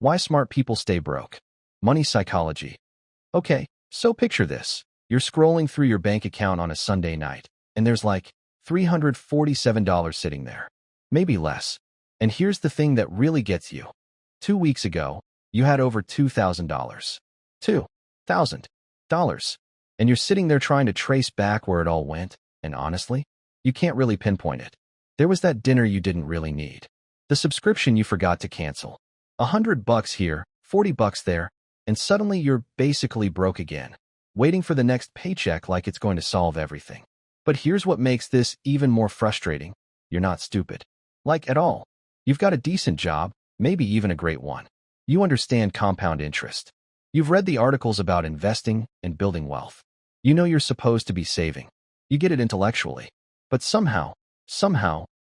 Why smart people stay broke. Money psychology. Okay, so picture this. You're scrolling through your bank account on a Sunday night, and there's like $347 sitting there. Maybe less. And here's the thing that really gets you. 2 weeks ago, you had over $2,000. $2,000. And you're sitting there trying to trace back where it all went, and honestly, you can't really pinpoint it. There was that dinner you didn't really need. The subscription you forgot to cancel. $100 here, $40 there, and suddenly you're basically broke again, waiting for the next paycheck like it's going to solve everything. But here's what makes this even more frustrating. You're not stupid. Like at all. You've got a decent job, maybe even a great one. You understand compound interest. You've read the articles about investing and building wealth. You know you're supposed to be saving. You get it intellectually. But somehow,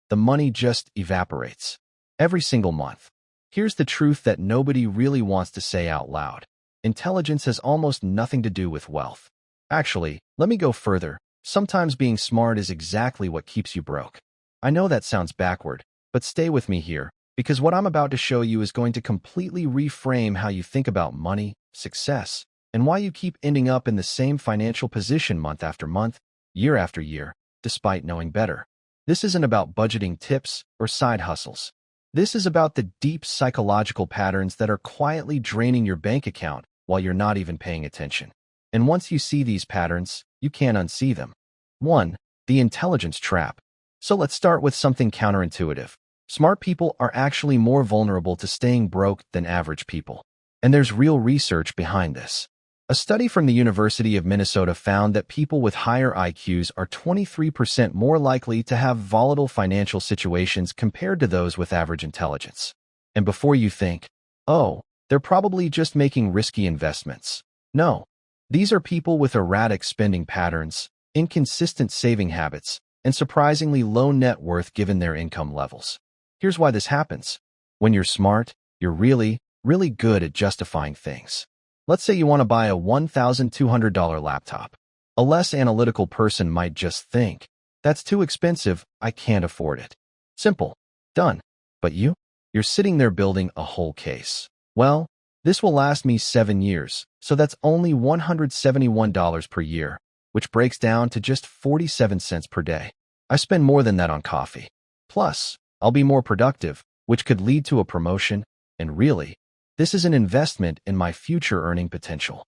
the money just evaporates. Every single month. Here's the truth that nobody really wants to say out loud. Intelligence has almost nothing to do with wealth. Actually, let me go further. Sometimes being smart is exactly what keeps you broke. I know that sounds backward, but stay with me here, because what I'm about to show you is going to completely reframe how you think about money, success, and why you keep ending up in the same financial position month after month, year after year, despite knowing better. This isn't about budgeting tips or side hustles. This is about the deep psychological patterns that are quietly draining your bank account while you're not even paying attention. And once you see these patterns, you can't unsee them. 1. The intelligence trap. So let's start with something counterintuitive. Smart people are actually more vulnerable to staying broke than average people. And there's real research behind this. A study from the University of Minnesota found that people with higher IQs are 23% more likely to have volatile financial situations compared to those with average intelligence. And before you think, oh, they're probably just making risky investments. No, these are people with erratic spending patterns, inconsistent saving habits, and surprisingly low net worth given their income levels. Here's why this happens. When you're smart, you're really good at justifying things. Let's say you want to buy a $1,200 laptop. A less analytical person might just think, that's too expensive, I can't afford it. Simple. Done. But you're sitting there building a whole case. Well, this will last me 7 years, so that's only $171 per year, which breaks down to just 47 cents per day. I spend more than that on coffee. Plus, I'll be more productive, which could lead to a promotion, and really, this is an investment in my future earning potential.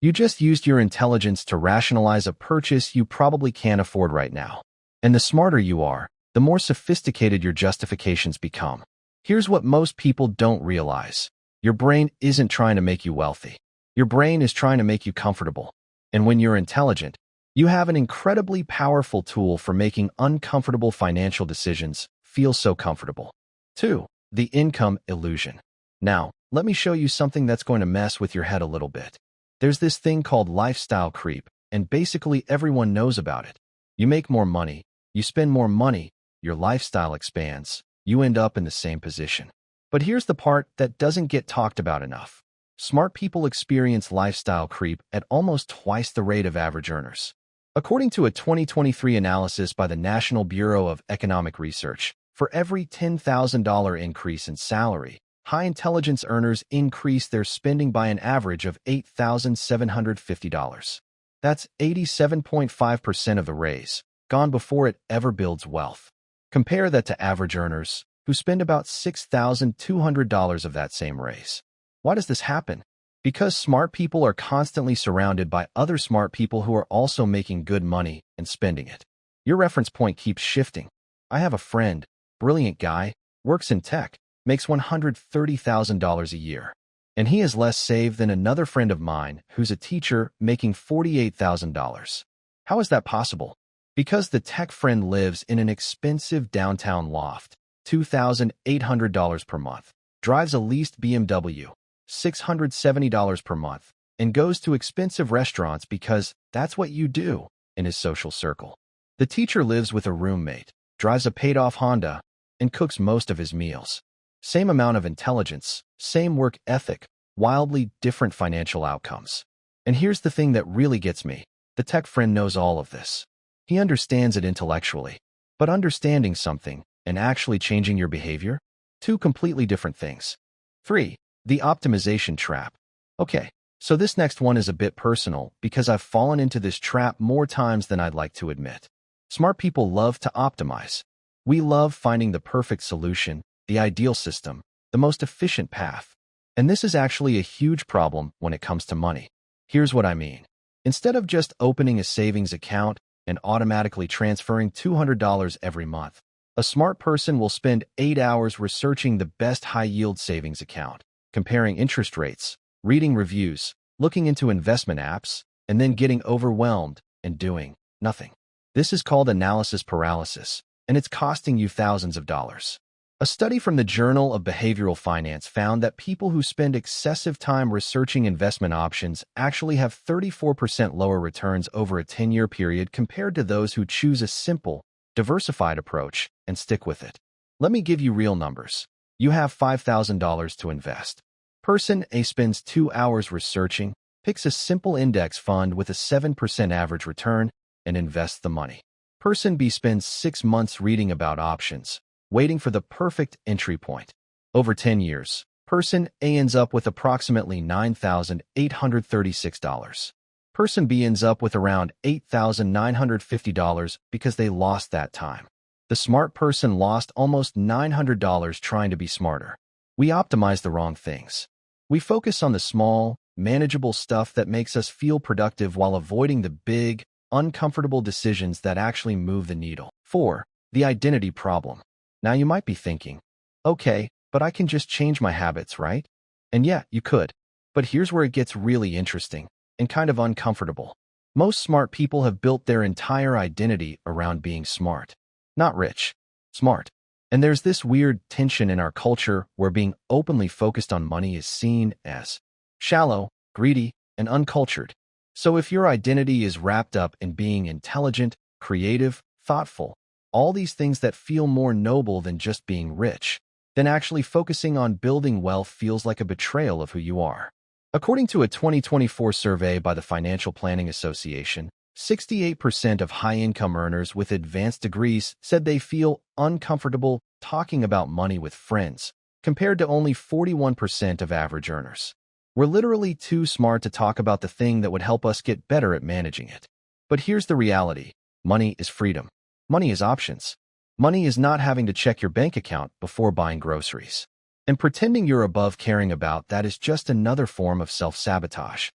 You just used your intelligence to rationalize a purchase you probably can't afford right now. And the smarter you are, the more sophisticated your justifications become. Here's what most people don't realize. Your brain isn't trying to make you wealthy. Your brain is trying to make you comfortable. And when you're intelligent, you have an incredibly powerful tool for making uncomfortable financial decisions feel so comfortable. 2. The income illusion. Now, let me show you something that's going to mess with your head a little bit. There's this thing called lifestyle creep, and basically everyone knows about it. You make more money, you spend more money, your lifestyle expands, you end up in the same position. But here's the part that doesn't get talked about enough. Smart people experience lifestyle creep at almost twice the rate of average earners. According to a 2023 analysis by the National Bureau of Economic Research, for every $10,000 increase in salary, high-intelligence earners increase their spending by an average of $8,750. That's 87.5% of the raise, gone before it ever builds wealth. Compare that to average earners, who spend about $6,200 of that same raise. Why does this happen? Because smart people are constantly surrounded by other smart people who are also making good money and spending it. Your reference point keeps shifting. I have a friend, brilliant guy, works in tech, makes $130,000 a year. And he has less saved than another friend of mine who's a teacher making $48,000. How is that possible? Because the tech friend lives in an expensive downtown loft, $2,800 per month, drives a leased BMW, $670 per month, and goes to expensive restaurants because that's what you do in his social circle. The teacher lives with a roommate, drives a paid-off Honda, and cooks most of his meals. Same amount of intelligence, same work ethic, wildly different financial outcomes. And here's the thing that really gets me. The tech friend knows all of this. He understands it intellectually. But understanding something and actually changing your behavior? Two completely different things. 3. The optimization trap. Okay, so this next one is a bit personal because I've fallen into this trap more times than I'd like to admit. Smart people love to optimize. We love finding the perfect solution, the ideal system, the most efficient path. And this is actually a huge problem when it comes to money. Here's what I mean. Instead of just opening a savings account and automatically transferring $200 every month, a smart person will spend 8 hours researching the best high-yield savings account, comparing interest rates, reading reviews, looking into investment apps, and then getting overwhelmed and doing nothing. This is called analysis paralysis, and it's costing you thousands of dollars. A study from the Journal of Behavioral Finance found that people who spend excessive time researching investment options actually have 34% lower returns over a 10-year period compared to those who choose a simple, diversified approach and stick with it. Let me give you real numbers. You have $5,000 to invest. Person A spends 2 hours researching, picks a simple index fund with a 7% average return, and invests the money. Person B spends 6 months reading about options, waiting for the perfect entry point. Over 10 years, person A ends up with approximately $9,836. Person B ends up with around $8,950 because they lost that time. The smart person lost almost $900 trying to be smarter. We optimize the wrong things. We focus on the small, manageable stuff that makes us feel productive while avoiding the big, uncomfortable decisions that actually move the needle. 4. The identity problem. Now you might be thinking, okay, but I can just change my habits, right? And yeah, you could. But here's where it gets really interesting and kind of uncomfortable. Most smart people have built their entire identity around being smart. Not rich, smart. And there's this weird tension in our culture where being openly focused on money is seen as shallow, greedy, and uncultured. So if your identity is wrapped up in being intelligent, creative, thoughtful, all these things that feel more noble than just being rich, then actually focusing on building wealth feels like a betrayal of who you are. According to a 2024 survey by the Financial Planning Association, 68% of high-income earners with advanced degrees said they feel uncomfortable talking about money with friends, compared to only 41% of average earners. We're literally too smart to talk about the thing that would help us get better at managing it. But here's the reality. Money is freedom. Money is options. Money is not having to check your bank account before buying groceries. And pretending you're above caring about that is just another form of self-sabotage.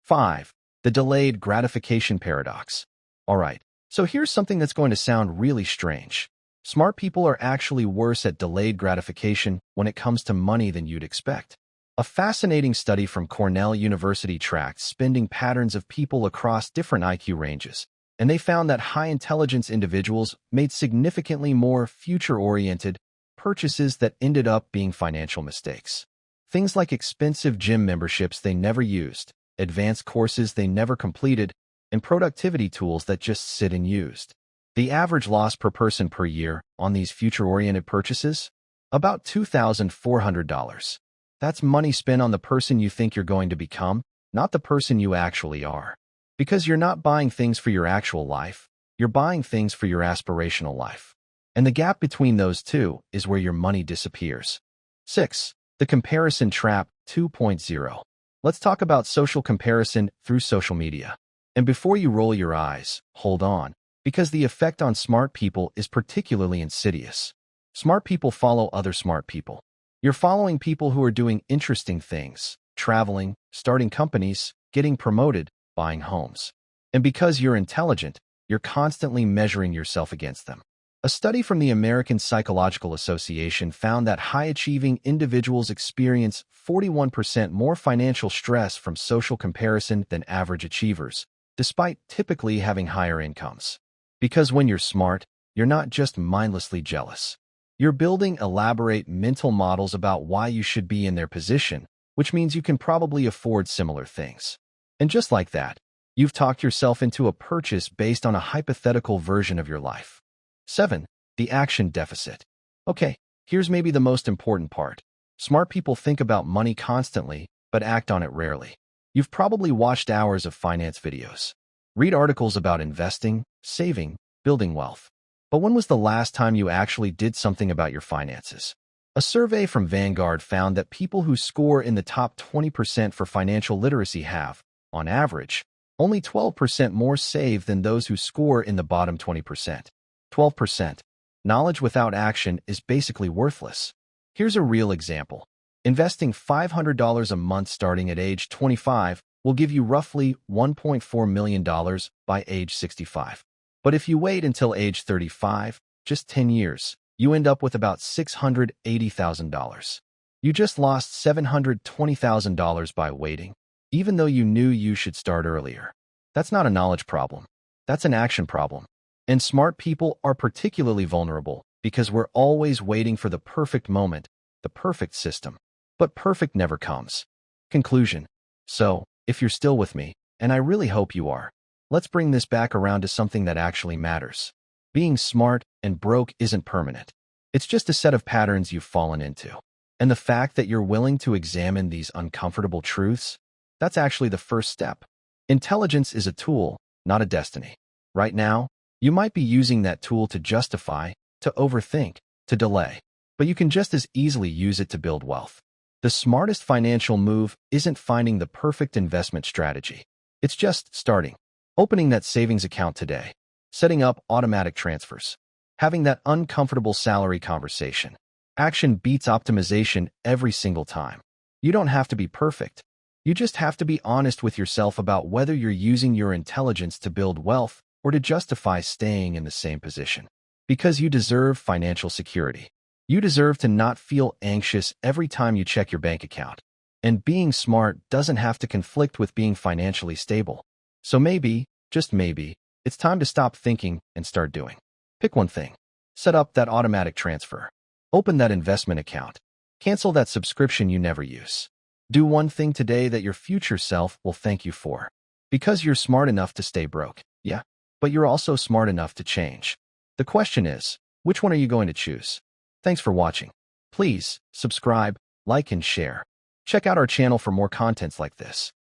5. The delayed gratification paradox. All right, so here's something that's going to sound really strange. Smart people are actually worse at delayed gratification when it comes to money than you'd expect. A fascinating study from Cornell University tracked spending patterns of people across different IQ ranges, and they found that high-intelligence individuals made significantly more future-oriented purchases that ended up being financial mistakes. Things like expensive gym memberships they never used, advanced courses they never completed, and productivity tools that just sit unused. The average loss per person per year on these future-oriented purchases? About $2,400. That's money spent on the person you think you're going to become, not the person you actually are. Because you're not buying things for your actual life, you're buying things for your aspirational life. And the gap between those two is where your money disappears. 6. The comparison trap 2.0. Let's talk about social comparison through social media. And before you roll your eyes, hold on, because the effect on smart people is particularly insidious. Smart people follow other smart people. You're following people who are doing interesting things, traveling, starting companies, getting promoted, buying homes. And because you're intelligent, you're constantly measuring yourself against them. A study from the American Psychological Association found that high-achieving individuals experience 41% more financial stress from social comparison than average achievers, despite typically having higher incomes. Because when you're smart, you're not just mindlessly jealous. You're building elaborate mental models about why you should be in their position, which means you can probably afford similar things. And just like that, you've talked yourself into a purchase based on a hypothetical version of your life. 7. The action deficit. Okay, here's maybe the most important part. Smart people think about money constantly, but act on it rarely. You've probably watched hours of finance videos, read articles about investing, saving, building wealth. But when was the last time you actually did something about your finances? A survey from Vanguard found that people who score in the top 20% for financial literacy have, on average, only 12% more saved than those who score in the bottom 20%. 12%. Knowledge without action is basically worthless. Here's a real example. Investing $500 a month starting at age 25 will give you roughly $1.4 million by age 65. But if you wait until age 35, just 10 years, you end up with about $680,000. You just lost $720,000 by waiting, even though you knew you should start earlier. That's not a knowledge problem. That's an action problem. And smart people are particularly vulnerable because we're always waiting for the perfect moment, the perfect system. But perfect never comes. Conclusion. So, if you're still with me, and I really hope you are, let's bring this back around to something that actually matters. Being smart and broke isn't permanent. It's just a set of patterns you've fallen into. And the fact that you're willing to examine these uncomfortable truths, that's actually the first step. Intelligence is a tool, not a destiny. Right now, you might be using that tool to justify, to overthink, to delay. But you can just as easily use it to build wealth. The smartest financial move isn't finding the perfect investment strategy. It's just starting. Opening that savings account today. Setting up automatic transfers. Having that uncomfortable salary conversation. Action beats optimization every single time. You don't have to be perfect. You just have to be honest with yourself about whether you're using your intelligence to build wealth or to justify staying in the same position. Because you deserve financial security. You deserve to not feel anxious every time you check your bank account. And being smart doesn't have to conflict with being financially stable. So maybe, just maybe, it's time to stop thinking and start doing. Pick one thing. Set up that automatic transfer. Open that investment account. Cancel that subscription you never use. Do one thing today that your future self will thank you for. Because you're smart enough to stay broke, yeah, but you're also smart enough to change. The question is, which one are you going to choose? Thanks for watching. Please subscribe, like, and share. Check out our channel for more contents like this.